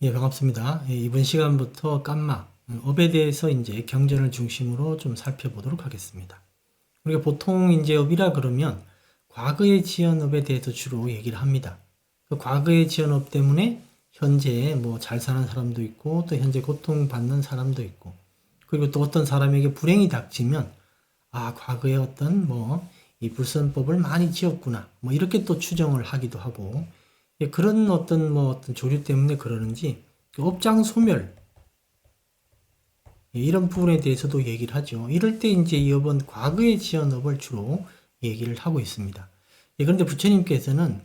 예, 반갑습니다. 예, 이번 시간부터 깜마, 업에 대해서 이제 경전을 중심으로 좀 살펴보도록 하겠습니다. 우리가 보통 이제 업이라 그러면 과거에 지은 업에 대해서 주로 얘기를 합니다. 그 과거에 지은 업 때문에 현재 뭐 잘 사는 사람도 있고 또 현재 고통받는 사람도 있고 그리고 또 어떤 사람에게 불행이 닥치면 과거에 어떤 뭐 이 불선법을 많이 지었구나 뭐 이렇게 또 추정을 하기도 하고 예, 그런 어떤 조류 때문에 그러는지 그 업장 소멸 예, 이런 부분에 대해서도 얘기를 하죠. 이럴 때 이제 이 업은 과거에 지은 업을 주로 얘기를 하고 있습니다. 예, 그런데 부처님께서는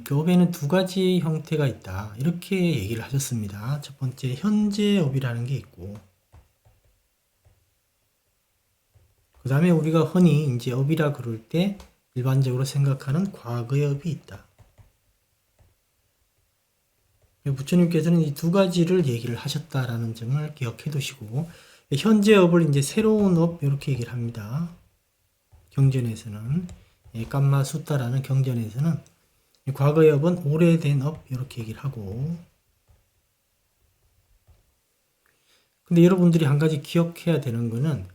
그 업에는 두 가지 형태가 있다 이렇게 얘기를 하셨습니다. 첫 번째 현재 업이라는 게 있고 그 다음에 우리가 흔히 이제 업이라 그럴 때 일반적으로 생각하는 과거의 업이 있다. 부처님께서는 이 두 가지를 얘기를 하셨다라는 점을 기억해 두시고 현재 업을 이제 새로운 업 이렇게 얘기를 합니다. 경전에서는 깜마수타라는 경전에서는 과거의 업은 오래된 업 이렇게 얘기를 하고 근데 여러분들이 한 가지 기억해야 되는 거는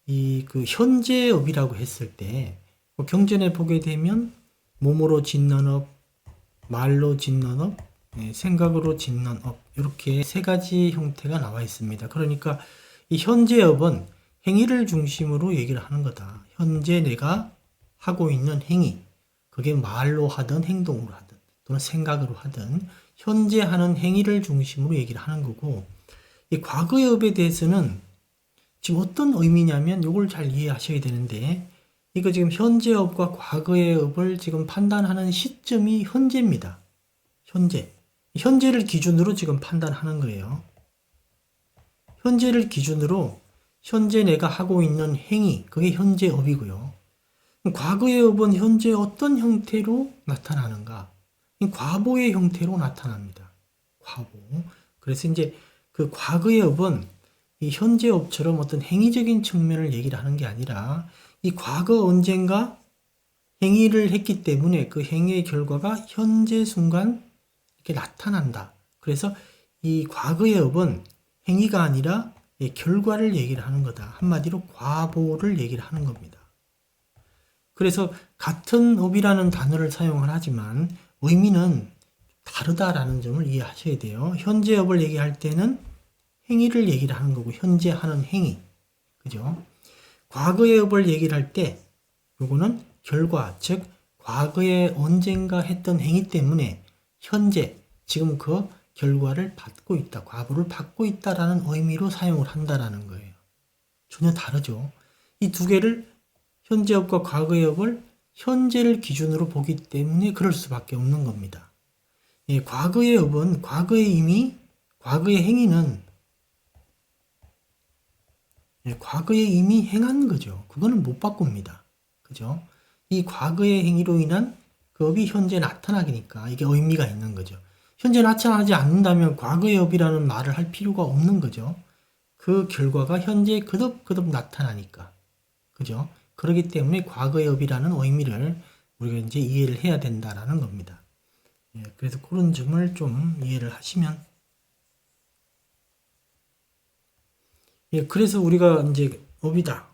이 그 현재 업이라고 했을 때 경전에 보게 되면 몸으로 짓는 업, 말로 짓는 업, 생각으로 짓는 업 이렇게 세 가지 형태가 나와 있습니다. 그러니까 이 현재 업은 행위를 중심으로 얘기를 하는 거다. 현재 내가 하고 있는 행위 그게 말로 하든 행동으로 하든 또는 생각으로 하든 현재 하는 행위를 중심으로 얘기를 하는 거고 이 과거의 업에 대해서는 지금 어떤 의미냐면 이걸 잘 이해하셔야 되는데 이거 지금 현재 업과 과거의 업을 지금 판단하는 시점이 현재입니다. 현재를 기준으로 지금 판단하는 거예요. 현재를 기준으로 현재 내가 하고 있는 행위 그게 현재 업이고요. 과거의 업은 현재 어떤 형태로 나타나는가? 과보의 형태로 나타납니다. 과보. 그래서 이제 그 과거의 업은 이 현재 업처럼 어떤 행위적인 측면을 얘기를 하는 게 아니라 이 과거 언젠가 행위를 했기 때문에 그 행위의 결과가 현재 순간 이렇게 나타난다. 그래서 이 과거의 업은 행위가 아니라 결과를 얘기를 하는 거다. 한마디로 과보를 얘기를 하는 겁니다. 그래서 같은 업이라는 단어를 사용을 하지만 의미는 다르다라는 점을 이해하셔야 돼요. 현재 업을 얘기할 때는 행위를 얘기를 하는 거고 현재 하는 행위. 그죠? 과거의 업을 얘기를 할 때 요거는 결과, 즉 과거에 언젠가 했던 행위 때문에 현재 지금 그 결과를 받고 있다. 과보를 받고 있다라는 의미로 사용을 한다라는 거예요. 전혀 다르죠. 이 두 개를 현재 업과 과거의 업을 현재를 기준으로 보기 때문에 그럴 수밖에 없는 겁니다. 예, 과거의 업은 과거의 행위는 과거에 이미 행한 거죠. 그거는 못 바꿉니다. 그죠? 이 과거의 행위로 인한 그 업이 현재 나타나기니까 이게 의미가 있는 거죠. 현재 나타나지 않는다면 과거의 업이라는 말을 할 필요가 없는 거죠. 그 결과가 현재 그덕그덕 나타나니까. 그죠? 그렇기 때문에 과거의 업이라는 의미를 우리가 이제 이해를 해야 된다라는 겁니다. 그래서 그런 점을 좀 이해를 하시면 그래서 우리가 이제 업이다,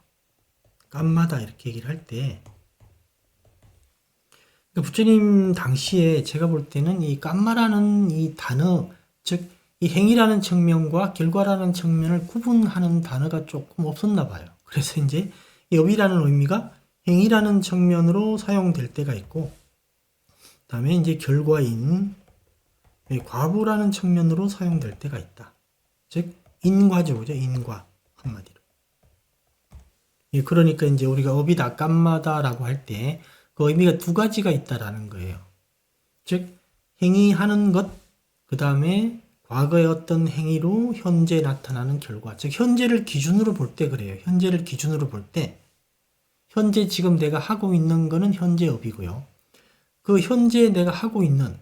깜마다 이렇게 얘기를 할 때, 부처님 당시에 제가 볼 때는 이 깜마라는 이 단어, 즉, 이 행위라는 측면과 결과라는 측면을 구분하는 단어가 조금 없었나 봐요. 그래서 이제 이 업이라는 의미가 행위라는 측면으로 사용될 때가 있고, 그 다음에 이제 결과인 과보라는 측면으로 사용될 때가 있다. 즉, 인과죠, 그죠? 인과. 한마디로. 그러니까 이제 우리가 업이다, 깜마다라고 할 때 그 의미가 두 가지가 있다라는 거예요. 즉, 행위하는 것, 그 다음에 과거의 어떤 행위로 현재 나타나는 결과. 즉, 현재를 기준으로 볼 때 그래요. 현재를 기준으로 볼 때, 현재 지금 내가 하고 있는 거는 현재 업이고요. 그 현재 내가 하고 있는,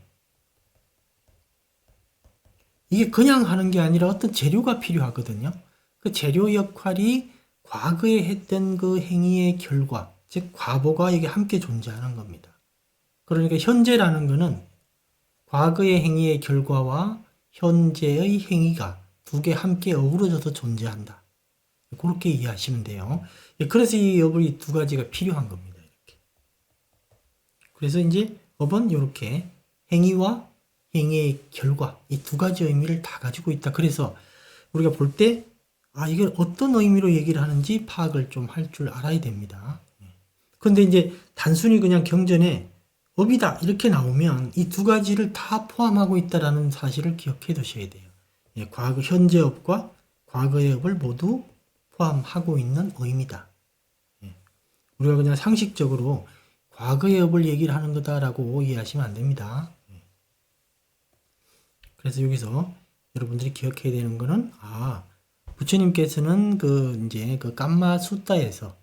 이게 그냥 하는 게 아니라 어떤 재료가 필요하거든요. 그 재료 역할이 과거에 했던 그 행위의 결과, 즉 과보가 이게 함께 존재하는 겁니다. 그러니까 현재라는 것은 과거의 행위의 결과와 현재의 행위가 두 개 함께 어우러져서 존재한다. 그렇게 이해하시면 돼요. 그래서 이 업의 두 가지가 필요한 겁니다. 이렇게. 그래서 이제 업은 이렇게 행위와 행위의 결과 이 두 가지 의미를 다 가지고 있다. 그래서 우리가 볼 때 이걸 어떤 의미로 얘기를 하는지 파악을 좀 할 줄 알아야 됩니다. 근데 이제 단순히 그냥 경전에 업이다 이렇게 나오면 이 두 가지를 다 포함하고 있다라는 사실을 기억해 두셔야 돼요. 과거 현재 업과 과거의 업을 모두 포함하고 있는 의미다. 우리가 그냥 상식적으로 과거의 업을 얘기를 하는 거다라고 이해하시면 안 됩니다. 그래서 여기서 여러분들이 기억해야 되는 거는 부처님께서는 이제 깜마 수다에서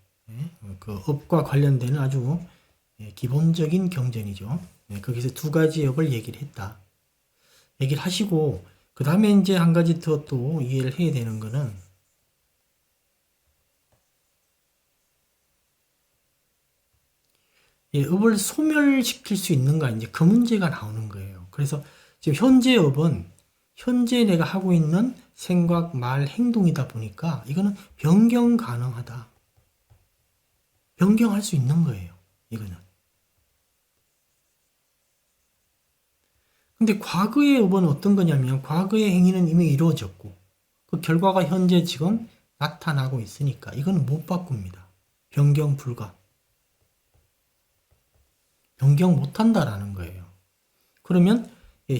그 업과 관련되는 아주 기본적인 경전이죠. 거기서 두 가지 업을 얘기를 했다. 얘기를 하시고 그 다음에 이제 한 가지 더 또 이해를 해야 되는 거는 업을 소멸시킬 수 있는가 이제 그 문제가 나오는 거예요. 그래서 지금 현재 업은 현재 내가 하고 있는 생각, 말, 행동이다 보니까 이거는 변경 가능하다. 변경할 수 있는 거예요. 이거는. 근데 과거의 업은 어떤 거냐면 과거의 행위는 이미 이루어졌고 그 결과가 현재 지금 나타나고 있으니까 이거는 못 바꿉니다. 변경 불가. 변경 못한다라는 거예요. 그러면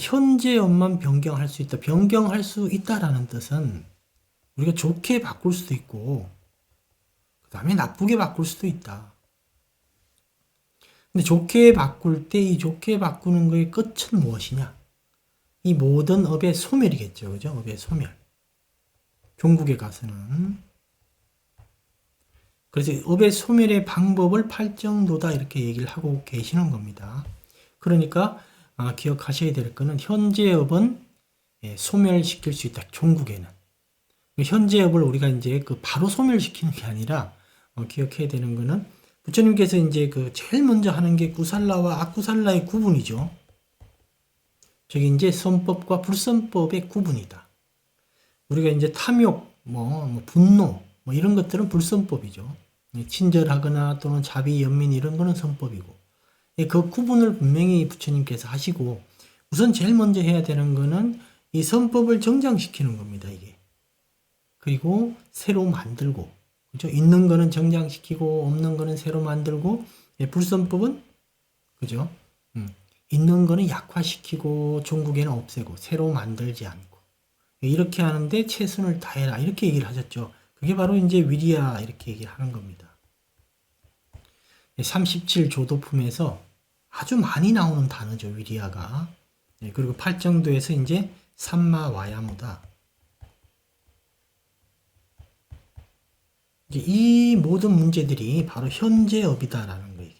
현재 업만 변경할 수 있다. 변경할 수 있다라는 뜻은 우리가 좋게 바꿀 수도 있고 그 다음에 나쁘게 바꿀 수도 있다. 근데 좋게 바꿀 때 이 좋게 바꾸는 거의 끝은 무엇이냐? 이 모든 업의 소멸이겠죠. 그죠? 업의 소멸. 종국에 가서는. 그래서 업의 소멸의 방법을 팔정도다 이렇게 얘기를 하고 계시는 겁니다. 그러니까 기억하셔야 될 거는 현재 업은 소멸시킬 수 있다. 종국에는. 현재 업을 우리가 이제 바로 소멸시키는 게 아니라 기억해야 되는 거는 부처님께서 이제 제일 먼저 하는 게 구살라와 악구살라의 구분이죠. 저기 이제 선법과 불선법의 구분이다. 우리가 이제 탐욕, 분노, 이런 것들은 불선법이죠. 친절하거나 또는 자비, 연민 이런 거는 선법이고. 그 구분을 분명히 부처님께서 하시고 우선 제일 먼저 해야 되는 거는 이 선법을 정장시키는 겁니다. 이게. 그리고 새로 만들고, 그죠? 있는 거는 정장시키고 없는 거는 새로 만들고, 불선법은 그죠? 있는 거는 약화시키고 종국에는 없애고 새로 만들지 않고 이렇게 하는데 최선을 다해라 이렇게 얘기를 하셨죠. 그게 바로 이제 위리야 이렇게 얘기를 하는 겁니다. 37조도품에서 아주 많이 나오는 단어죠. 위리야가. 그리고 팔정도에서 이제 삼마와야무다. 이제 이 모든 문제들이 바로 현재업이다라는 거예요.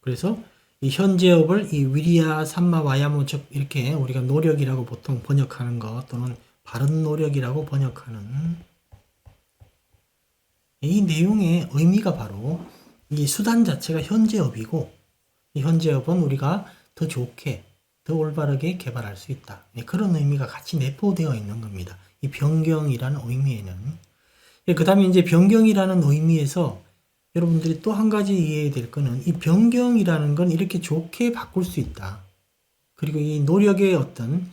그래서 이 현재업을 이 위리야 삼마와야무 즉 이렇게 우리가 노력이라고 보통 번역하는 것 또는 바른 노력이라고 번역하는 이 내용의 의미가 바로 이 수단 자체가 현재업이고 이 현재업은 우리가 더 좋게 더 올바르게 개발할 수 있다. 그런 의미가 같이 내포되어 있는 겁니다. 이 변경이라는 의미에는. 그 다음에 이제 변경이라는 의미에서 여러분들이 또 한 가지 이해해야 될 거는 이 변경이라는 건 이렇게 좋게 바꿀 수 있다. 그리고 이 노력의 어떤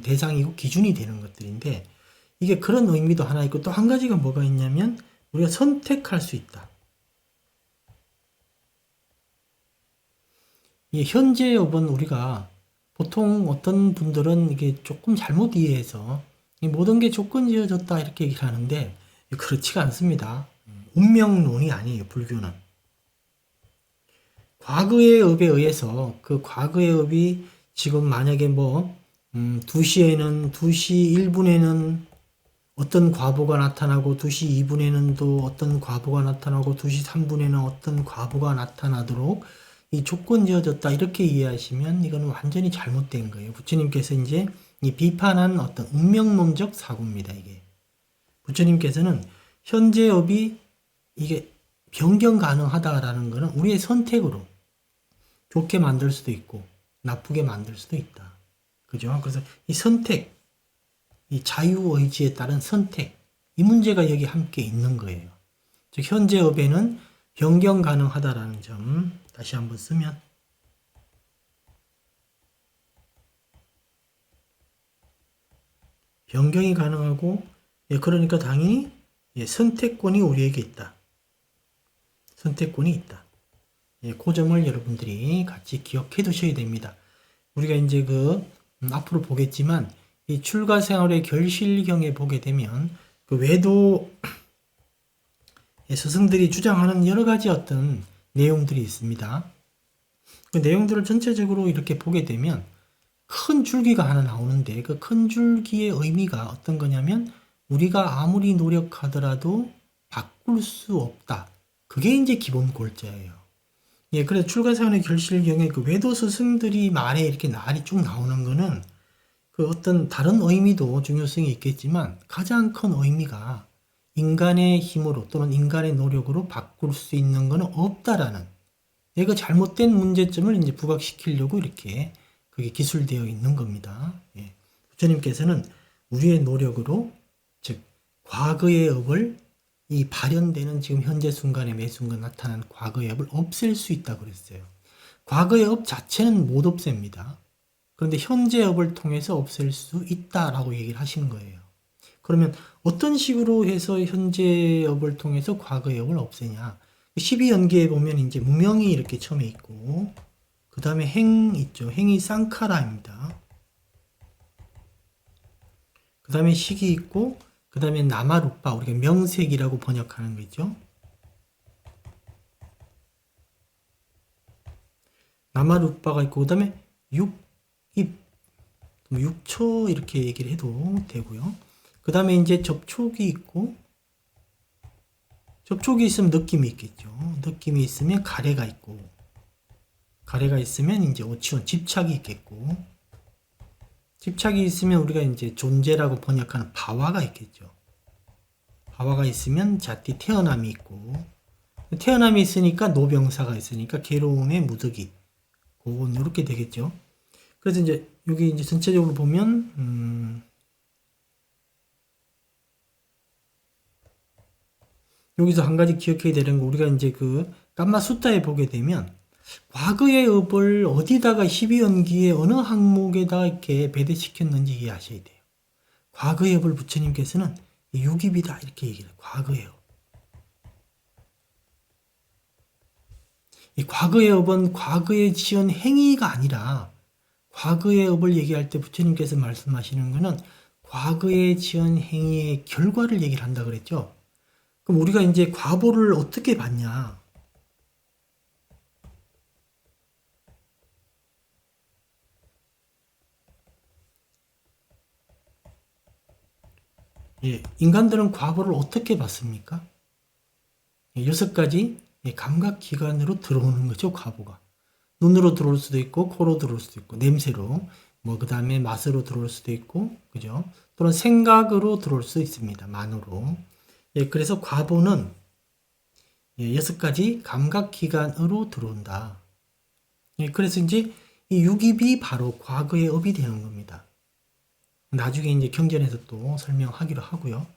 대상이고 기준이 되는 것들인데 이게 그런 의미도 하나 있고 또 한 가지가 뭐가 있냐면 우리가 선택할 수 있다. 이 현재업은 우리가 보통 어떤 분들은 이게 조금 잘못 이해해서 이 모든 게 조건 지어졌다 이렇게 얘기를 하는데 그렇지가 않습니다. 운명론이 아니에요. 불교는. 과거의 업에 의해서 그 과거의 업이 지금 만약에 2시에는 2시 1분에는 어떤 과보가 나타나고 2시 2분에는 또 어떤 과보가 나타나고 2시 3분에는 어떤 과보가 나타나도록 이 조건 지어졌다 이렇게 이해하시면 이건 완전히 잘못된 거예요. 부처님께서 이제 이 비판한 어떤 운명론적 사고입니다. 이게 부처님께서는 현재 업이 이게 변경 가능하다라는 것은 우리의 선택으로 좋게 만들 수도 있고 나쁘게 만들 수도 있다. 그죠? 그래서 이 선택, 이 자유의지에 따른 선택, 이 문제가 여기 함께 있는 거예요. 즉 현재 업에는 변경 가능하다라는 점 다시 한번 쓰면 변경이 가능하고 그러니까 당연히 선택권이 우리에게 있다. 선택권이 있다. 그 점을 여러분들이 같이 기억해 두셔야 됩니다. 우리가 이제 앞으로 보겠지만 이 출가 생활의 결실경에 보게 되면 그 외도 스승들이 주장하는 여러 가지 어떤 내용들이 있습니다. 그 내용들을 전체적으로 이렇게 보게 되면 큰 줄기가 하나 나오는데 그 큰 줄기의 의미가 어떤 거냐면 우리가 아무리 노력하더라도 바꿀 수 없다. 그게 이제 기본 골자예요. 그래서 출가생활의 결실경에 그 외도 스승들이 말에 이렇게 날이 쭉 나오는 거는 그 어떤 다른 의미도 중요성이 있겠지만 가장 큰 의미가 인간의 힘으로 또는 인간의 노력으로 바꿀 수 있는 것은 없다라는 그 잘못된 문제점을 이제 부각시키려고 이렇게 그게 기술되어 있는 겁니다. 부처님께서는 우리의 노력으로 즉 과거의 업을 이 발현되는 지금 현재 순간에 매 순간 나타난 과거의 업을 없앨 수 있다고 그랬어요. 과거의 업 자체는 못 없앱니다. 그런데 현재 업을 통해서 없앨 수 있다라고 얘기를 하시는 거예요. 그러면 어떤 식으로 해서 현재 업을 통해서 과거의 업을 없애냐? 12연계에 보면 이제 무명이 이렇게 처음에 있고, 그 다음에 행 있죠. 행이 쌍카라입니다. 그 다음에 식이 있고, 그 다음에 나마루빠, 우리가 명색이라고 번역하는 거죠. 나마루빠가 있고, 그 다음에 육초 이렇게 얘기를 해도 되고요. 그 다음에 이제 접촉이 있고, 접촉이 있으면 느낌이 있겠죠. 느낌이 있으면 가래가 있고, 가래가 있으면 이제 오치원, 집착이 있겠고, 집착이 있으면 우리가 이제 존재라고 번역하는 바와가 있겠죠. 바와가 있으면 자띠 태어남이 있고, 태어남이 있으니까 노병사가 있으니까 괴로움의 무더기, 그건 이렇게 되겠죠. 그래서 이제 여기 이제 전체적으로 보면 여기서 한 가지 기억해야 되는 거 우리가 이제 그 감마 숫자에 보게 되면 과거의 업을 어디다가 12연기의 어느 항목에다 이렇게 배대시켰는지 이해하셔야 돼요. 과거의 업을 부처님께서는 유깁이다 이렇게 얘기를 해요. 과거의 업. 이 과거의 업은 과거에 지은 행위가 아니라 과거의 업을 얘기할 때 부처님께서 말씀하시는 것은 과거에 지은 행위의 결과를 얘기를 한다 그랬죠. 그럼 우리가 이제 과보를 어떻게 받냐? 인간들은 과보를 어떻게 받습니까? 6가지 감각기관으로 들어오는 거죠, 과보가. 눈으로 들어올 수도 있고, 코로 들어올 수도 있고, 냄새로, 그 다음에 맛으로 들어올 수도 있고, 그죠? 또는 생각으로 들어올 수 있습니다, 만으로. 그래서 과보는 6가지 감각기관으로 들어온다. 그래서 이제 이 유깁이 바로 과거의 업이 되는 겁니다. 나중에 이제 경전에서 또 설명하기로 하고요.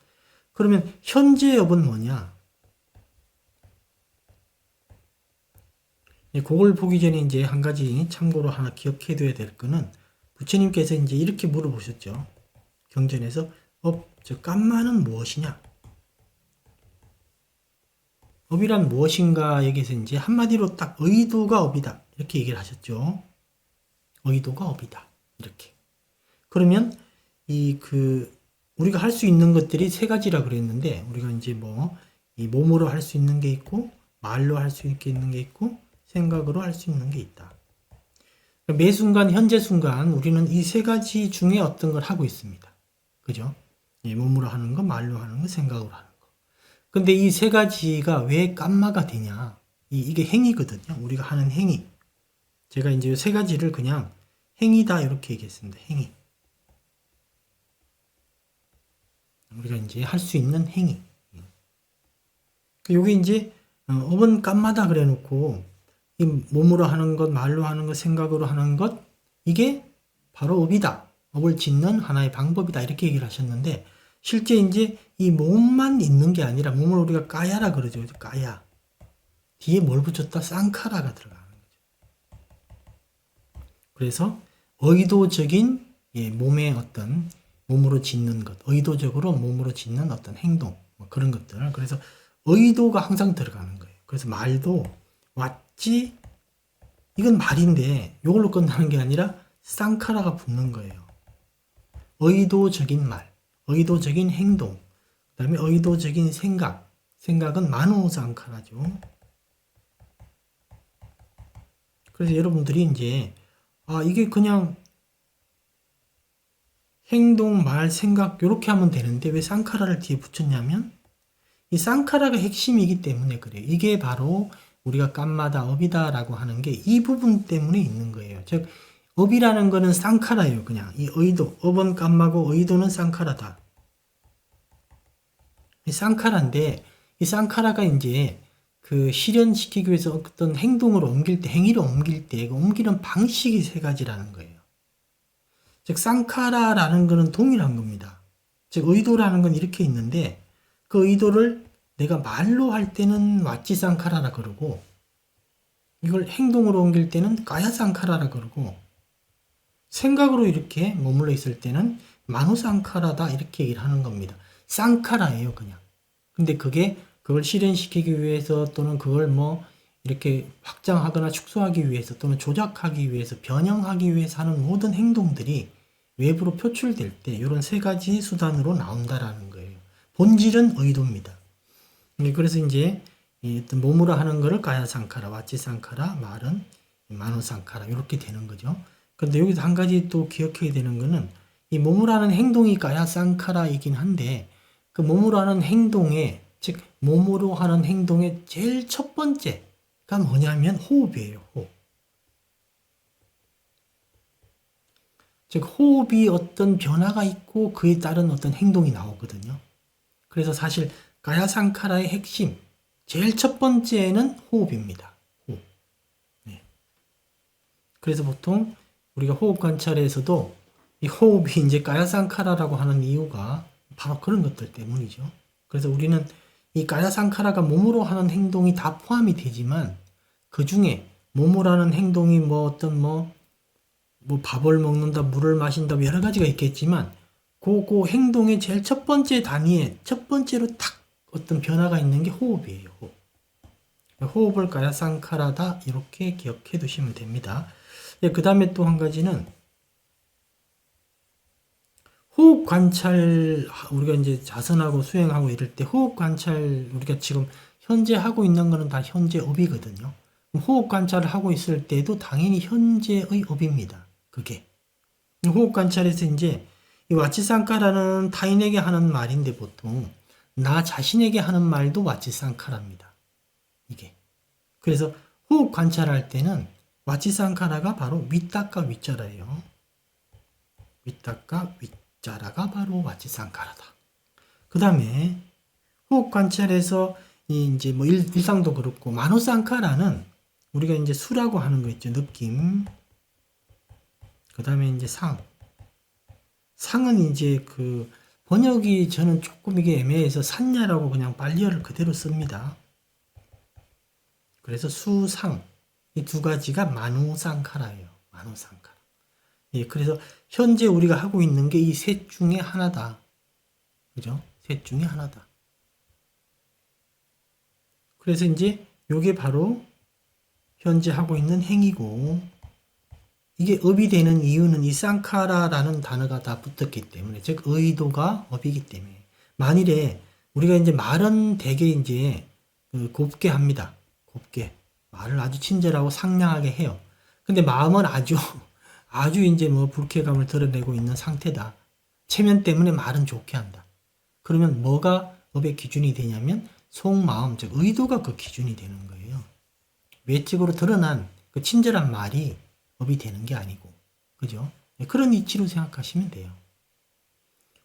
그러면 현재 업은 뭐냐? 그걸 보기 전에 이제 한 가지 참고로 하나 기억해 둬야 될 거는 부처님께서 이제 이렇게 물어보셨죠. 경전에서 즉 깜마는 무엇이냐? 업이란 무엇인가 여기서 이제 한마디로 딱 의도가 업이다. 이렇게 얘기를 하셨죠. 의도가 업이다. 이렇게. 그러면 우리가 할 수 있는 것들이 3가지라 그랬는데 우리가 이제 이 몸으로 할 수 있는 게 있고 말로 할 수 있는 게 있고 생각으로 할 수 있는 게 있다. 매 순간 현재 순간 우리는 이 3가지 중에 어떤 걸 하고 있습니다. 그죠? 몸으로 하는 거, 말로 하는 거, 생각으로 하는 거. 근데 이 3가지가 왜 깜마가 되냐? 이게 행위거든요. 우리가 하는 행위. 제가 이제 3가지를 그냥 행위다 이렇게 얘기했습니다. 행위. 우리가 이제 할 수 있는 행위. 요게 이제 업은 깜마다 그래 놓고 이 몸으로 하는 것, 말로 하는 것, 생각으로 하는 것, 이게 바로 업이다. 업을 짓는 하나의 방법이다. 이렇게 얘기를 하셨는데, 실제 이제 이 몸만 있는 게 아니라 몸을 우리가 까야라 그러죠. 까야. 뒤에 뭘 붙였다? 쌍카라가 들어가는 거죠. 그래서 의도적인 몸의 어떤 몸으로 짓는 것, 의도적으로 몸으로 짓는 어떤 행동, 뭐 그런 것들. 그래서 의도가 항상 들어가는 거예요. 그래서 말도 왔지, 이건 말인데 이걸로 끝나는 게 아니라 쌍카라가 붙는 거예요. 의도적인 말, 의도적인 행동, 그 다음에 의도적인 생각. 생각은 마노상카라죠. 그래서 여러분들이 이제 이게 그냥 행동, 말, 생각 이렇게 하면 되는데 왜 쌍카라를 뒤에 붙였냐면 이 쌍카라가 핵심이기 때문에 그래요. 이게 바로 우리가 깜마다 업이다라고 하는 게 이 부분 때문에 있는 거예요. 즉 업이라는 거는 쌍카라예요. 그냥 이 의도, 업은 깜마고 의도는 쌍카라다. 이 쌍카라인데 이 쌍카라가 이제 그 실현시키기 위해서 어떤 행동을 옮길 때, 행위를 옮길 때, 그 옮기는 방식이 세 가지라는 거예요. 즉, 쌍카라라는 것은 동일한 겁니다. 즉, 의도라는 건 이렇게 있는데, 그 의도를 내가 말로 할 때는 왓지 쌍카라라 그러고, 이걸 행동으로 옮길 때는 까야 쌍카라라 그러고, 생각으로 이렇게 머물러 있을 때는 마누 쌍카라다 이렇게 얘기를 하는 겁니다. 쌍카라예요, 그냥. 근데 그걸 실현시키기 위해서 또는 그걸 뭐 이렇게 확장하거나 축소하기 위해서 또는 조작하기 위해서 변형하기 위해서 하는 모든 행동들이 외부로 표출될 때 이런 세 가지 수단으로 나온다라는 거예요. 본질은 의도입니다. 그래서 이제 어떤 몸으로 하는 거를 가야상카라, 와치상카라, 말은 마노상카라 이렇게 되는 거죠. 그런데 여기서 한 가지 또 기억해야 되는 거는 이 몸으로 하는 행동이 가야상카라이긴 한데 그 몸으로 하는 행동에 즉 몸으로 하는 행동의 제일 첫 번째가 뭐냐면 호흡이에요. 호흡. 즉 호흡이 어떤 변화가 있고 그에 따른 어떤 행동이 나오거든요. 그래서 사실 가야상카라의 핵심 제일 첫 번째는 호흡입니다. 호흡. 네. 그래서 보통 우리가 호흡 관찰에서도 이 호흡이 이제 가야상카라라고 하는 이유가 바로 그런 것들 때문이죠. 그래서 우리는 이 가야상카라가 몸으로 하는 행동이 다 포함이 되지만 그 중에 몸으로 하는 행동이 뭐 어떤 뭐 밥을 먹는다, 물을 마신다, 여러 가지가 있겠지만 그 행동의 제일 첫 번째 단위에 첫 번째로 탁 어떤 변화가 있는 게 호흡이에요. 호흡. 호흡을 가야상카라다 이렇게 기억해 두시면 됩니다. 그 다음에 또 한 가지는 호흡 관찰, 우리가 이제 자선하고 수행하고 이럴 때 호흡 관찰, 우리가 지금 현재 하고 있는 거는 다 현재 업이거든요. 호흡 관찰을 하고 있을 때도 당연히 현재의 업입니다. 그게. 호흡 관찰에서 이제 이 와치상카라는 타인에게 하는 말인데 보통 나 자신에게 하는 말도 와치상카라입니다. 이게. 그래서 호흡 관찰할 때는 와치상카라가 바로 윗닦아 윗자라예요. 윗닦아 윗자라가 바로 와치상카라다. 그 다음에 호흡 관찰에서 이제 뭐 일상도 그렇고 마노상카라는 우리가 이제 수라고 하는 거 있죠. 느낌. 그 다음에 이제 상은 이제 그 번역이 저는 조금 이게 애매해서 산냐라고 그냥 발리어를 그대로 씁니다. 그래서 수상 이 두 가지가 마누상카라예요. 마누상카라. 예, 그래서 현재 우리가 하고 있는 게 이 셋 중에 하나다. 그죠? 셋 중에 하나다. 그래서 이제 요게 바로 현재 하고 있는 행위고 이게 업이 되는 이유는 이 쌍카라라는 단어가 다 붙었기 때문에 즉 의도가 업이기 때문에 만일에 우리가 이제 말은 되게 이제 곱게 합니다. 곱게 말을 아주 친절하고 상냥하게 해요. 근데 마음은 아주 이제 뭐 불쾌감을 드러내고 있는 상태다. 체면 때문에 말은 좋게 한다. 그러면 뭐가 업의 기준이 되냐면 속마음 즉 의도가 그 기준이 되는 거예요. 외적으로 드러난 그 친절한 말이 업이 되는 게 아니고, 그죠? 그런 이치로 생각하시면 돼요.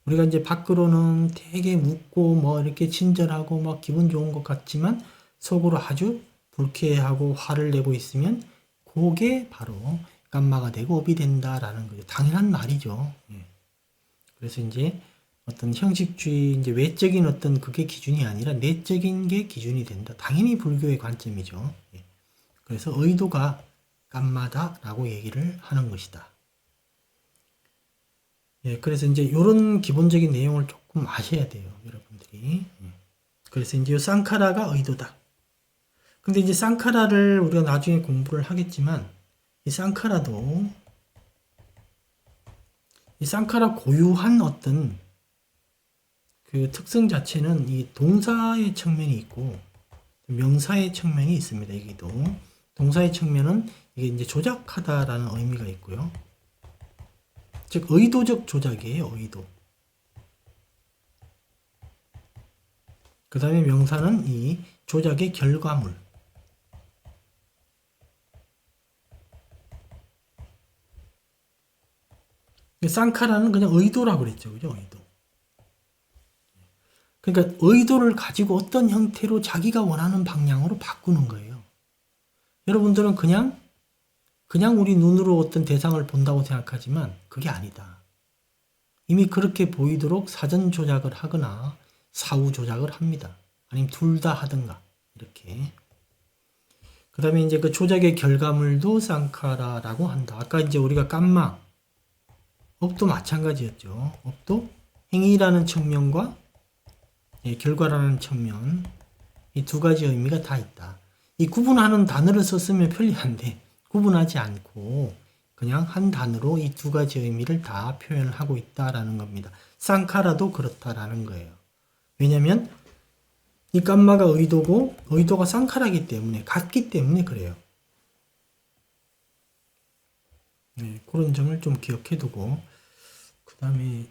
우리가 이제 밖으로는 되게 묻고 뭐 이렇게 친절하고 막 기분 좋은 것 같지만 속으로 아주 불쾌하고 화를 내고 있으면 그게 바로 감마가 되고 업이 된다라는 거죠. 당연한 말이죠. 예. 그래서 이제 어떤 형식주의 이제 외적인 어떤 그게 기준이 아니라 내적인 게 기준이 된다. 당연히 불교의 관점이죠. 예. 그래서 의도가 감마다라고 얘기를 하는 것이다. 예, 그래서 이제 이런 기본적인 내용을 조금 아셔야 돼요, 여러분들이. 그래서 이제 쌍카라가 의도다. 근데 이제 쌍카라를 우리가 나중에 공부를 하겠지만, 이 쌍카라도, 이 쌍카라 고유한 어떤 그 특성 자체는 이 동사의 측면이 있고, 명사의 측면이 있습니다, 여기도. 동사의 측면은 이게 이제 조작하다라는 의미가 있고요. 즉, 의도적 조작이에요, 의도. 그 다음에 명사는 이 조작의 결과물. 쌍카라는 그냥 의도라고 그랬죠. 그죠? 의도. 그러니까 의도를 가지고 어떤 형태로 자기가 원하는 방향으로 바꾸는 거예요. 여러분들은 그냥 우리 눈으로 어떤 대상을 본다고 생각하지만 그게 아니다. 이미 그렇게 보이도록 사전 조작을 하거나 사후 조작을 합니다. 아니면 둘 다 하든가. 이렇게. 그 다음에 이제 그 조작의 결과물도 쌍카라라고 한다. 아까 이제 우리가 감마, 업도 마찬가지였죠. 업도 행위라는 측면과 결과라는 측면, 이 두 가지 의미가 다 있다. 이 구분하는 단어를 썼으면 편리한데 구분하지 않고 그냥 한 단어로 이 두 가지 의미를 다 표현을 하고 있다라는 겁니다. 쌍카라도 그렇다라는 거예요. 왜냐하면 이 감마가 의도고 의도가 쌍카라기 때문에 같기 때문에 그래요. 네, 그런 점을 좀 기억해 두고 그 다음에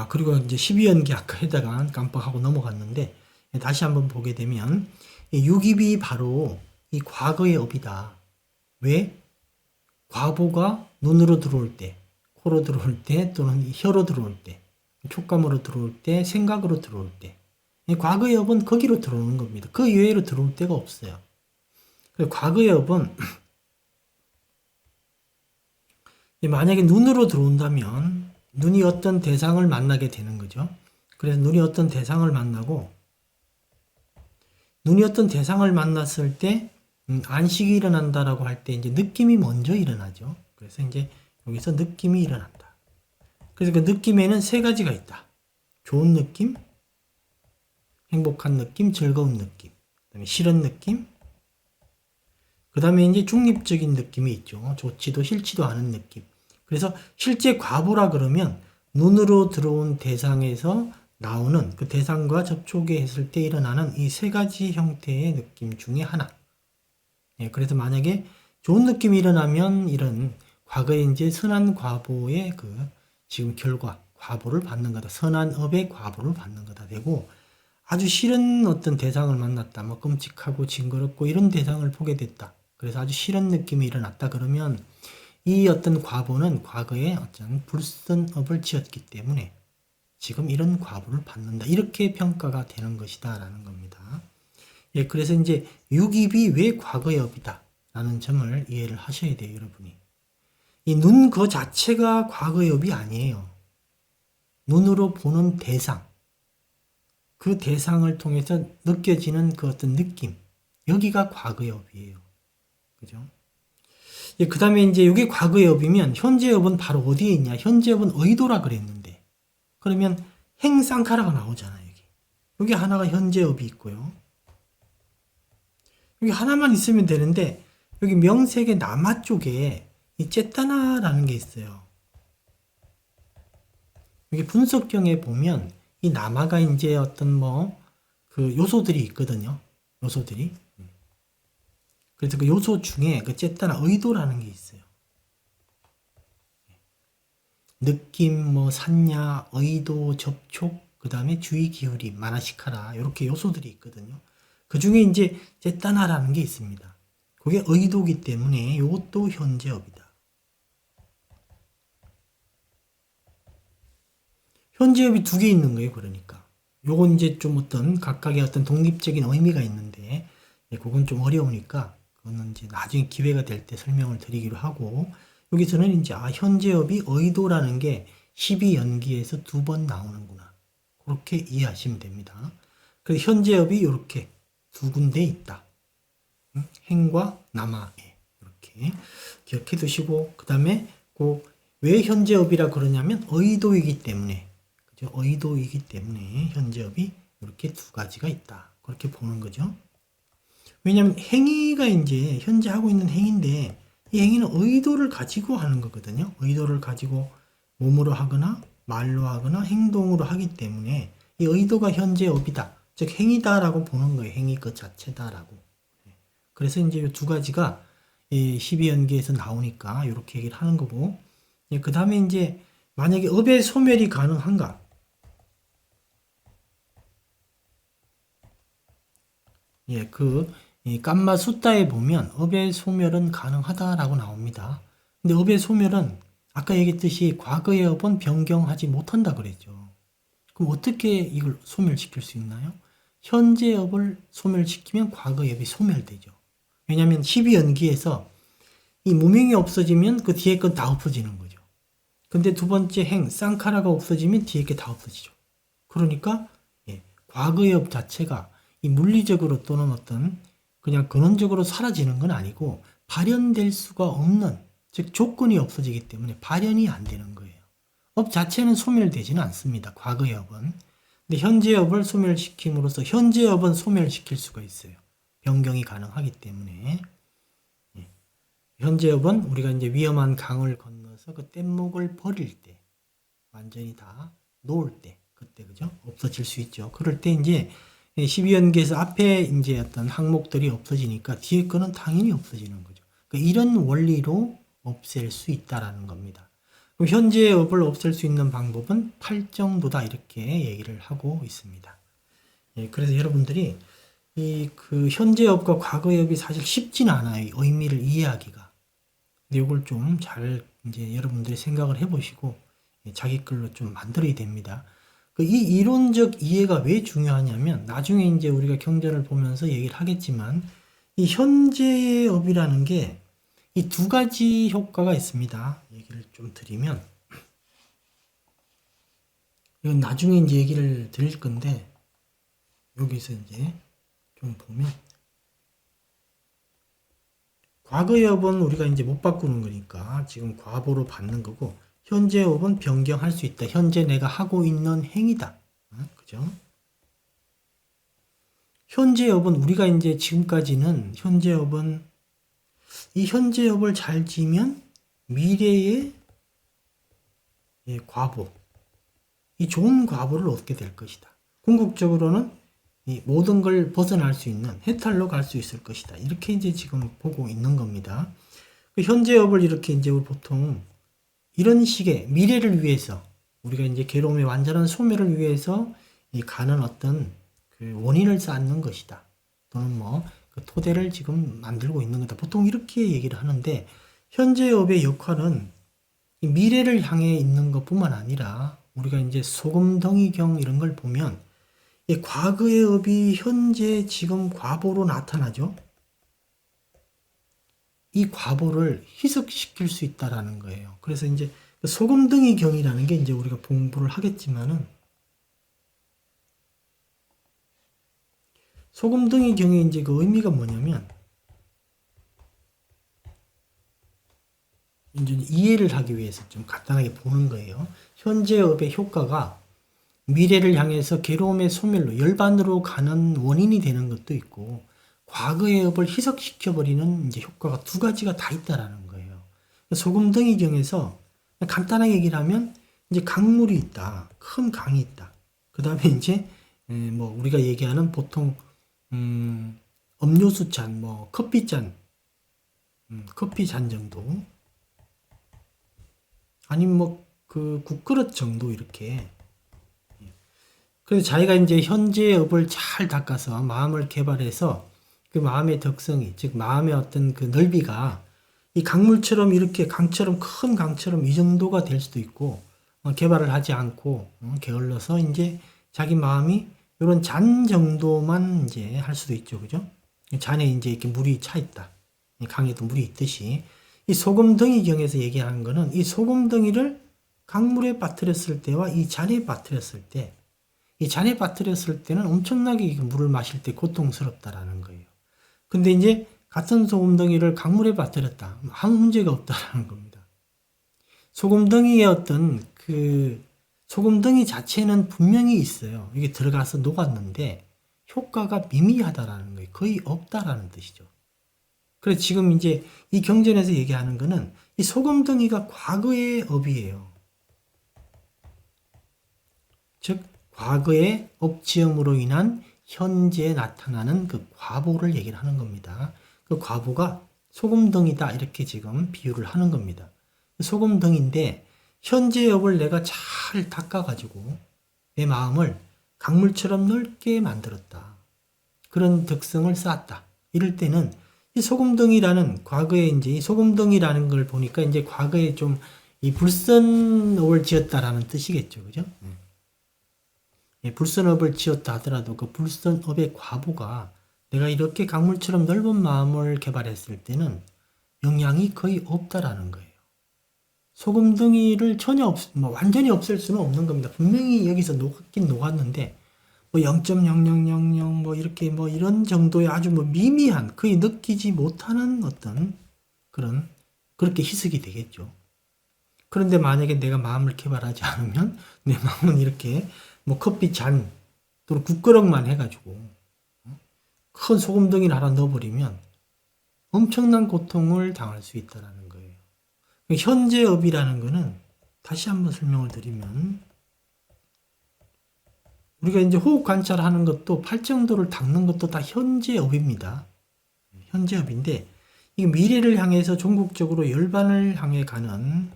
그리고 이제 12연기 아까 해다가 깜빡하고 넘어갔는데 다시 한번 보게 되면 유깁이 바로 이 과거의 업이다. 왜? 과보가 눈으로 들어올 때, 코로 들어올 때, 또는 혀로 들어올 때, 촉감으로 들어올 때, 생각으로 들어올 때. 과거의 업은 거기로 들어오는 겁니다. 그 이외로 들어올 데가 없어요. 과거의 업은 만약에 눈으로 들어온다면 눈이 어떤 대상을 만나게 되는 거죠. 그래서 눈이 어떤 대상을 만나고 눈이 어떤 대상을 만났을 때 안식이 일어난다라고 할 때 이제 느낌이 먼저 일어나죠. 그래서 이제 여기서 느낌이 일어난다. 그래서 그 느낌에는 세 가지가 있다. 좋은 느낌, 행복한 느낌, 즐거운 느낌, 그다음에 싫은 느낌, 그 다음에 이제 중립적인 느낌이 있죠. 좋지도 싫지도 않은 느낌. 그래서 실제 과보라 그러면 눈으로 들어온 대상에서 나오는 그 대상과 접촉했을 때 일어나는 이 세 가지 형태의 느낌 중에 하나. 그래서 만약에 좋은 느낌이 일어나면 이런 과거에 이제 선한 과보의 그 지금 결과, 과보를 받는 거다. 선한 업의 과보를 받는 거다 되고 아주 싫은 어떤 대상을 만났다. 뭐 끔찍하고 징그럽고 이런 대상을 보게 됐다. 그래서 아주 싫은 느낌이 일어났다. 그러면 이 어떤 과보는 과거에 어떤 불선업을 지었기 때문에 지금 이런 과보를 받는다. 이렇게 평가가 되는 것이다. 라는 겁니다. 그래서 이제 유깁이 왜 과거의 업이다. 라는 점을 이해를 하셔야 돼요. 여러분이. 이 눈 그 자체가 과거의 업이 아니에요. 눈으로 보는 대상. 그 대상을 통해서 느껴지는 그 어떤 느낌. 여기가 과거의 업이에요. 그죠? 그 다음에 이제 이게 과거의 업이면 현재 업은 바로 어디에 있냐? 현재 업은 의도라 그랬는데. 그러면 행쌍카라가 나오잖아요. 여기 하나가 현재 업이 있고요. 여기 하나만 있으면 되는데 여기 명색의 남아 쪽에 이 쨌다나라는 게 있어요. 여기 분석경에 보면 이 남아가 이제 어떤 뭐 그 요소들이 있거든요. 요소들이. 그래서 그 요소 중에 그 쨌다나 의도라는 게 있어요. 느낌, 뭐 산냐, 의도, 접촉, 그 다음에 주의 기울임, 마나시카라 이렇게 요소들이 있거든요. 그 중에 이제 쨌다나라는 게 있습니다. 그게 의도기 때문에 이것도 현재업이다. 현재업이 두 개 있는 거예요. 그러니까 요건 이제 좀 어떤 각각의 어떤 독립적인 의미가 있는데 그건 좀 어려우니까 그거는 이제 나중에 기회가 될 때 설명을 드리기로 하고 여기서는 이제 현재업이 의도라는 게 12연기에서 2번 나오는구나. 그렇게 이해하시면 됩니다. 그래서 현재업이 이렇게 2군데 있다. 행과 남하에 이렇게 기억해 두시고 그 다음에 왜 현재업이라 그러냐면 의도이기 때문에 그죠? 의도이기 때문에 현재업이 이렇게 2가지가 있다. 그렇게 보는 거죠. 왜냐하면 행위가 이제 현재 하고 있는 행위인데 이 행위는 의도를 가지고 하는 거거든요. 의도를 가지고 몸으로 하거나 말로 하거나 행동으로 하기 때문에 이 의도가 현재업이다. 즉 행위다라고 보는 거예요. 행위 그 자체다라고. 그래서 이제 이 2가지가 12연기에서 나오니까 이렇게 얘기를 하는 거고 그 다음에 이제 만약에 업의 소멸이 가능한가? 이 감마 숫다에 보면 업의 소멸은 가능하다라고 나옵니다. 근데 업의 소멸은 아까 얘기했듯이 과거의 업은 변경하지 못한다 그랬죠. 그럼 어떻게 이걸 소멸시킬 수 있나요? 현재 업을 소멸시키면 과거의 업이 소멸되죠. 왜냐하면 12연기에서 이 무명이 없어지면 그 뒤에 건 다 없어지는 거죠. 근데 2번째 행, 쌍카라가 없어지면 뒤에 게 다 없어지죠. 그러니까 과거의 업 자체가 이 물리적으로 또는 어떤 그냥 근원적으로 사라지는 건 아니고 발현될 수가 없는 즉 조건이 없어지기 때문에 발현이 안 되는 거예요. 업 자체는 소멸되지는 않습니다. 과거의 업은. 근데 현재 업을 소멸시킴으로써 현재 업은 소멸시킬 수가 있어요. 변경이 가능하기 때문에. 현재 업은 우리가 이제 위험한 강을 건너서 그 뗏목을 버릴 때 완전히 다 놓을 때 그때 그죠? 없어질 수 있죠. 그럴 때 이제 12연계에서 앞에 이제 어떤 항목들이 없어지니까 뒤에 거는 당연히 없어지는 거죠. 그러니까 이런 원리로 없앨 수 있다라는 겁니다. 그럼 현재의 업을 없앨 수 있는 방법은 8 정도다 이렇게 얘기를 하고 있습니다. 그래서 여러분들이 이 그 현재 업과 과거의 업이 사실 쉽지는 않아요. 이 의미를 이해하기가. 근데 이걸 좀 잘 이제 여러분들이 생각을 해보시고 자기 글로 좀 만들어야 됩니다. 이 이론적 이해가 왜 중요하냐면 나중에 이제 우리가 경전을 보면서 얘기를 하겠지만 이 현재의 업이라는 게 이 2가지 효과가 있습니다. 얘기를 좀 드리면 이건 나중에 이제 얘기를 드릴 건데 여기서 이제 좀 보면 과거의 업은 우리가 이제 못 바꾸는 거니까 지금 과보로 받는 거고 현재 업은 변경할 수 있다. 현재 내가 하고 있는 행위다. 그죠? 현재 업은 우리가 이제 지금까지는 현재 업은 이 현재 업을 잘 지으면 미래의 과보, 이 좋은 과보를 얻게 될 것이다. 궁극적으로는 이 모든 걸 벗어날 수 있는 해탈로 갈 수 있을 것이다. 이렇게 이제 지금 보고 있는 겁니다. 현재 업을 이렇게 이제 보통 이런 식의 미래를 위해서 우리가 이제 괴로움의 완전한 소멸을 위해서 이 가는 어떤 그 원인을 쌓는 것이다. 또는 그 토대를 지금 만들고 있는 거다. 보통 이렇게 얘기를 하는데 현재 업의 역할은 이 미래를 향해 있는 것뿐만 아니라 우리가 이제 소금덩이경 이런 걸 보면 이 과거의 업이 현재 지금 과보로 나타나죠. 이 과보를 희석시킬 수 있다라는 거예요. 그래서 이제 소금등이 경이라는 게 이제 우리가 공부를 하겠지만은 소금등이 경의 이제 그 의미가 뭐냐면 이제 이해를 하기 위해서 좀 간단하게 보는 거예요. 현재 업의 효과가 미래를 향해서 괴로움의 소멸로 열반으로 가는 원인이 되는 것도 있고 과거의 업을 희석시켜버리는 이제 효과가 2가지가 다 있다라는 거예요. 소금등이 경에서 간단하게 얘기를 하면 이제 강물이 있다. 큰 강이 있다. 그 다음에 이제 우리가 얘기하는 보통 음료수 잔, 커피 잔, 커피 잔 정도 아니면 그 국그릇 정도 이렇게. 그래서 자기가 이제 현재의 업을 잘 닦아서 마음을 개발해서 그 마음의 덕성이 즉 마음의 어떤 그 넓이가 이 강물처럼 이렇게 강처럼 큰 강처럼 이 정도가 될 수도 있고 개발을 하지 않고 게을러서 이제 자기 마음이 이런 잔 정도만 이제 할 수도 있죠, 그죠? 잔에 이제 이렇게 물이 차 있다. 강에도 물이 있듯이 이 소금덩이 경에서 얘기하는 거는 이 소금덩이를 강물에 빠뜨렸을 때와 이 잔에 빠뜨렸을 때, 이 잔에 빠뜨렸을 때는 엄청나게 물을 마실 때 고통스럽다라는 거예요. 근데 이제 같은 소금덩이를 강물에 빠뜨렸다. 아무 문제가 없다라는 겁니다. 소금덩이의 어떤 소금덩이 자체는 분명히 있어요. 이게 들어가서 녹았는데 효과가 미미하다라는 거예요. 거의 없다라는 뜻이죠. 그래서 지금 이제 이 경전에서 얘기하는 거는 이 소금덩이가 과거의 업이에요. 즉 과거의 업지음으로 인한 현재에 나타나는 그 과보를 얘기를 하는 겁니다. 그 과보가 소금덩이다 이렇게 지금 비유를 하는 겁니다. 소금덩이인데 현재의 업을 내가 잘 닦아가지고 내 마음을 강물처럼 넓게 만들었다. 그런 덕성을 쌓았다. 이럴 때는 이 소금덩이라는 과거에 이제 이 소금덩이라는 걸 보니까 이제 과거에 좀 이 불선업을 지었다라는 뜻이겠죠. 그죠? 불선업을 지었다 하더라도 그 불선업의 과보가 내가 이렇게 강물처럼 넓은 마음을 개발했을 때는 영향이 거의 없다라는 거예요. 소금덩이를 전혀 완전히 없앨 수는 없는 겁니다. 분명히 여기서 녹긴 녹았는데, 0.0000 이렇게 이런 정도의 아주 미미한, 거의 느끼지 못하는 어떤 그렇게 희석이 되겠죠. 그런데 만약에 내가 마음을 개발하지 않으면, 내 마음은 이렇게 커피 잔, 또는 국그릇만 해가지고, 큰 소금덩이를 하나 넣어버리면 엄청난 고통을 당할 수 있다는 거예요. 현재업이라는 거는 다시 한번 설명을 드리면 우리가 이제 호흡 관찰하는 것도 팔정도를 닦는 것도 다 현재업입니다. 현재업인데 이게 미래를 향해서 종국적으로 열반을 향해 가는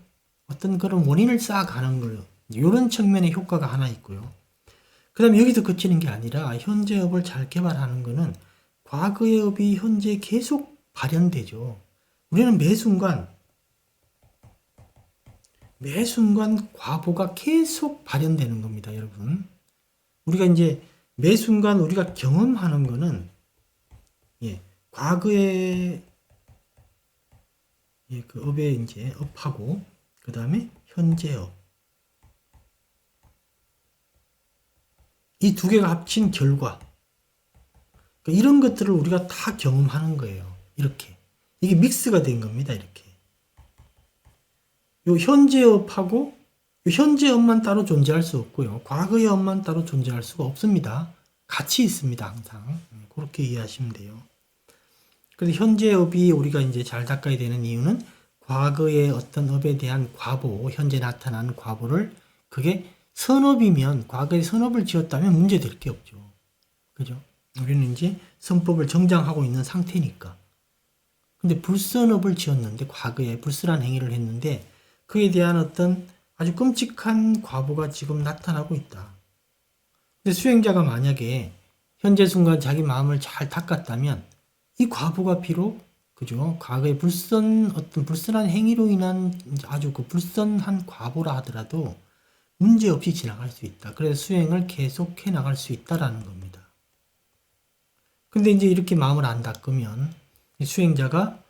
어떤 그런 원인을 쌓아가는 거예요. 이런 측면의 효과가 하나 있고요. 그 다음에 여기서 그치는 게 아니라 현재업을 잘 개발하는 거는 과거의 업이 현재 계속 발현되죠. 우리는 매 순간 과보가 계속 발현되는 겁니다, 여러분. 우리가 이제 매 순간 우리가 경험하는 거는 과거의 그 업에 이제 업하고 그 다음에 현재업 이 두 개가 합친 결과 그러니까 이런 것들을 우리가 다 경험하는 거예요. 이렇게 이게 믹스가 된 겁니다. 이렇게 요 현재업하고 현재업만 따로 존재할 수 없고요. 과거의 업만 따로 존재할 수가 없습니다. 같이 있습니다. 항상 그렇게 이해하시면 돼요. 그래서 현재업이 우리가 이제 잘 닦아야 되는 이유는 과거의 어떤 업에 대한 과보, 현재 나타나는 과보를 그게 선업이면 과거에 선업을 지었다면 문제될 게 없죠. 그죠? 우리는 이제 선법을 정장하고 있는 상태니까. 근데 불선업을 지었는데 과거에 불선한 행위를 했는데 그에 대한 어떤 아주 끔찍한 과보가 지금 나타나고 있다. 근데 수행자가 만약에 현재 순간 자기 마음을 잘 닦았다면 이 과보가 비록 그죠? 과거에 어떤 불선한 행위로 인한 아주 그 불선한 과보라 하더라도 문제없이 지나갈 수 있다. 그래서 수행을 계속해 나갈 수 있다라는 겁니다. 근데 이제 이렇게 마음을 안 닦으면 수행자가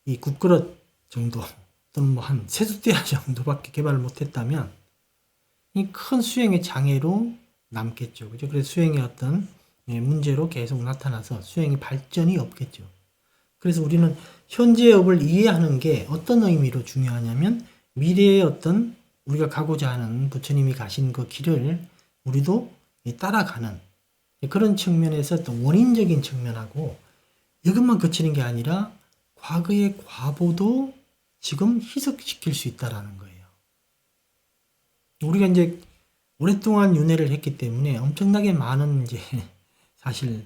이 국그릇 정도 또는 한 세숫대야 정도밖에 개발을 못했다면 이 큰 수행의 장애로 남겠죠. 그죠? 그래서 수행의 어떤 문제로 계속 나타나서 수행의 발전이 없겠죠. 그래서 우리는 현재의 업을 이해하는 게 어떤 의미로 중요하냐면 미래의 어떤 우리가 가고자 하는 부처님이 가신 그 길을 우리도 따라가는 그런 측면에서 또 원인적인 측면하고 이것만 그치는 게 아니라 과거의 과보도 지금 희석시킬 수 있다라는 거예요. 우리가 이제 오랫동안 윤회를 했기 때문에 엄청나게 많은 이제 사실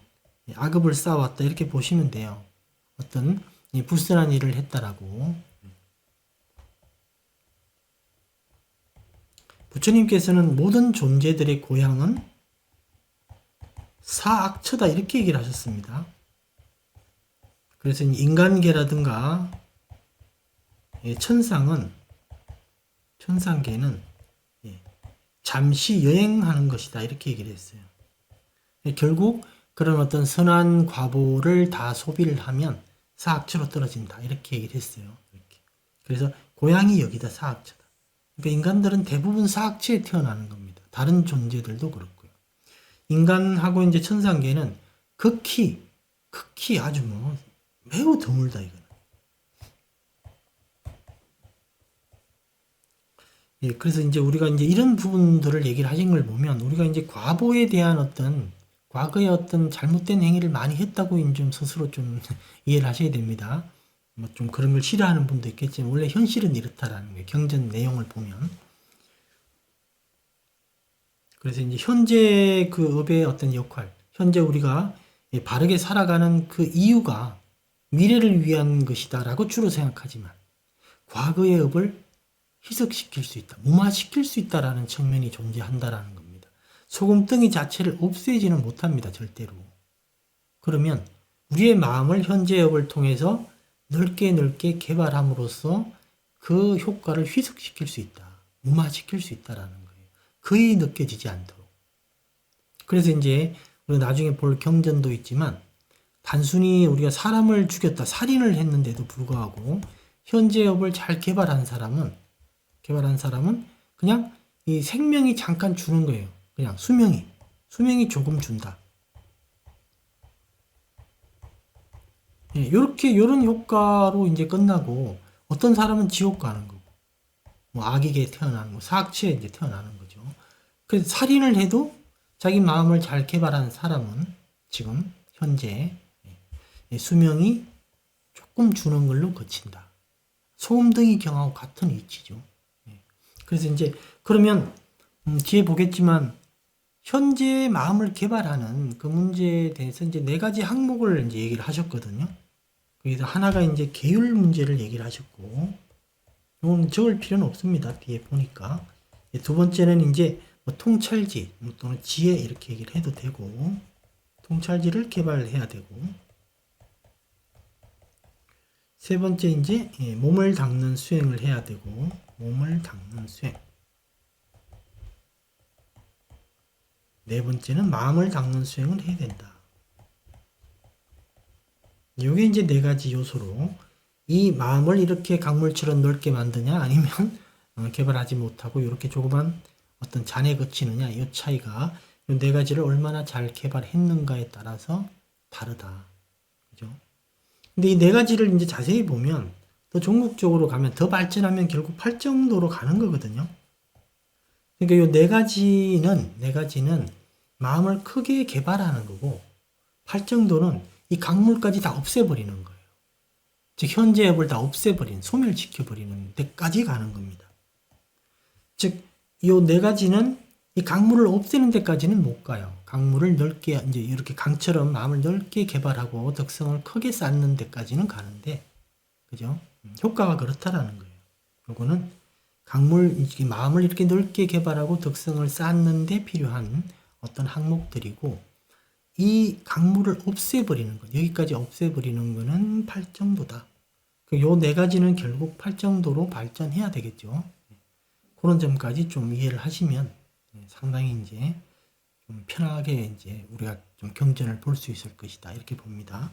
악업을 쌓아왔다 이렇게 보시면 돼요. 어떤 불선한 일을 했다라고. 부처님께서는 모든 존재들의 고향은 사악처다 이렇게 얘기를 하셨습니다. 그래서 인간계라든가 천상계는 잠시 여행하는 것이다 이렇게 얘기를 했어요. 결국 그런 어떤 선한 과보를 다 소비를 하면 사악처로 떨어진다. 이렇게 얘기를 했어요. 이렇게. 그래서 고향이 여기다 사악처다. 그러니까 인간들은 대부분 사악처에 태어나는 겁니다. 다른 존재들도 그렇고요. 인간하고 이제 천상계는 극히 아주 뭐 매우 드물다 이거는. 예, 그래서 이제 우리가 이제 이런 부분들을 얘기를 하신 걸 보면 우리가 이제 과거에 대한 어떤 과거의 어떤 잘못된 행위를 많이 했다고 좀 스스로 좀 이해를 하셔야 됩니다. 뭐 좀 그런 걸 싫어하는 분도 있겠지만 원래 현실은 이렇다라는 거예요. 경전 내용을 보면. 그래서 이제 현재 그 업의 어떤 역할, 현재 우리가 바르게 살아가는 그 이유가 미래를 위한 것이다라고 주로 생각하지만 과거의 업을 희석시킬 수 있다, 무마시킬 수 있다라는 측면이 존재한다라는 겁니다. 소금덩이 자체를 없애지는 못합니다, 절대로. 그러면 우리의 마음을 현재 업을 통해서 넓게 개발함으로써 그 효과를 희석시킬 수 있다, 무마시킬 수 있다라는 거예요. 거의 느껴지지 않도록. 그래서 이제 우리가 나중에 볼 경전도 있지만 단순히 우리가 사람을 죽였다, 살인을 했는데도 불구하고 현재 업을 잘 개발한 사람은 그냥 이 생명이 잠깐 주는 거예요. 그냥 수명이 조금 준다. 예, 요런 효과로 이제 끝나고 어떤 사람은 지옥 가는 거고, 뭐 악에게 태어나는 거, 사악취에 이제 태어나는 거죠. 그래서 살인을 해도 자기 마음을 잘 개발한 사람은 지금 현재 수명이 조금 주는 걸로 거친다. 소음등이 경하고 같은 위치죠. 그래서 이제 그러면 뒤에 보겠지만 현재 마음을 개발하는 그 문제에 대해서 이제 네 가지 항목을 이제 얘기를 하셨거든요. 그래서 하나가 이제 계율 문제를 얘기를 하셨고, 이건 적을 필요는 없습니다. 뒤에 보니까. 두 번째는 이제 뭐 통찰지 또는 지혜 이렇게 얘기를 해도 되고, 통찰지를 개발해야 되고, 세 번째 이제 몸을 닦는 수행을 해야 되고, 몸을 닦는 수행. 네 번째는 마음을 닦는 수행을 해야 된다. 이게 이제 네 가지 요소로 이 마음을 이렇게 강물처럼 넓게 만드냐 아니면 개발하지 못하고 이렇게 조그만 어떤 잔에 거치느냐 이 차이가 이 네 가지를 얼마나 잘 개발했는가에 따라서 다르다. 그죠? 근데 이 네 가지를 이제 자세히 보면 더 종국적으로 가면 더 발전하면 결국 팔정도로 가는 거거든요. 그러니까 이 네 가지는 마음을 크게 개발하는 거고 팔정도는 이 강물까지 다 없애버리는 거예요. 즉 현재 업을 다 없애버린, 소멸시켜버리는 데까지 가는 겁니다. 즉 이 네 가지는 이 강물을 없애는 데까지는 못 가요. 강물을 넓게 이제 이렇게 강처럼 마음을 넓게 개발하고 덕성을 크게 쌓는 데까지는 가는데, 그죠? 효과가 그렇다라는 거예요. 요거는 마음을 이렇게 넓게 개발하고 덕성을 쌓는데 필요한 어떤 항목들이고, 이 강물을 없애버리는 것, 여기까지 없애버리는 거는 팔정도다. 요 네 가지는 결국 팔정도로 발전해야 되겠죠. 그런 점까지 좀 이해를 하시면 상당히 이제 좀 편하게 이제 우리가 좀 경전을 볼 수 있을 것이다. 이렇게 봅니다.